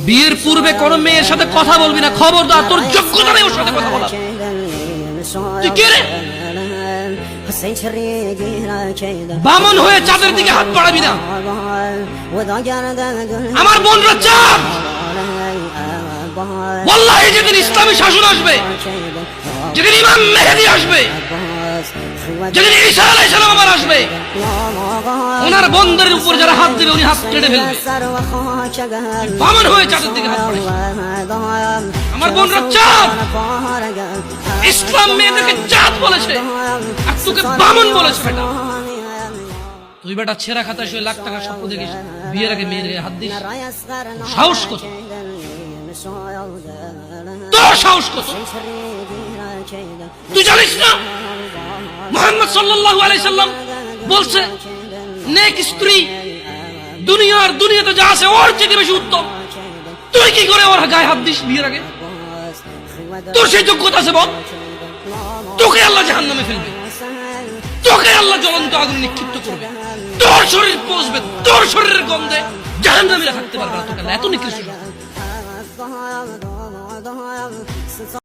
বিয়ের পূর্বে কোন মেয়ের সাথে কথা বলবি না, খবরদার, তোর যোগ্যতা নেই ওর সাথে কথা বলার। তুই কে রে? বামন হয়ে চাঁদের দিকে হাত বাড়াবি না। আমার বোনরা চাঁদ। ওয়াল্লাহি যেদিন ইসলামী শাসন আসবে, যেদিন ইমাম মেহেদী আসবে, যেদিন ঈসা আলাইহিস সালাম আবার আসবে, ওনার বন্ধের উপর যারা হাত দিবে উনি হাত কেটে ফেলবে। বামন হয়ে চাঁদের দিকে হাত বাড়াবি। আমার বোনরা চাঁদ। ইসলাম মেয়েদেরকে চাঁদ বলেছে আর তোকে বামন বলেছে। বেটা তুই বেটা ছেঁড়া খাতা শুয়ে লাখ টাকার স্বপ্ন দেখিস, বিয়ের আগে মেয়ের গায়ে হাত দিস? সাহস কত তোর, সাহস কত? তুই জানিস না মুহাম্মদ সাল্লাল্লাহু আলাইহি সাল্লাম বলছে নেক স্ত্রী দুনিয়াতে যা আছে ওর চেয়ে বেশি উত্তম। তুই কি করে ওর গায়ে হাত দিস বিয়ের আগে? তোর সেই যোগ্যতা আছে বল? তোকে আল্লাহ জাহান্নামে ফেলবে, তোকে আল্লাহ জ্বলন্ত আগুনে নিক্ষিপ্ত করবে, তোর শরীর পচবে, তোর শরীরের গন্ধে জাহান্নামীরা থাকতে পারবে না। তোকে এত নিকৃষ্ট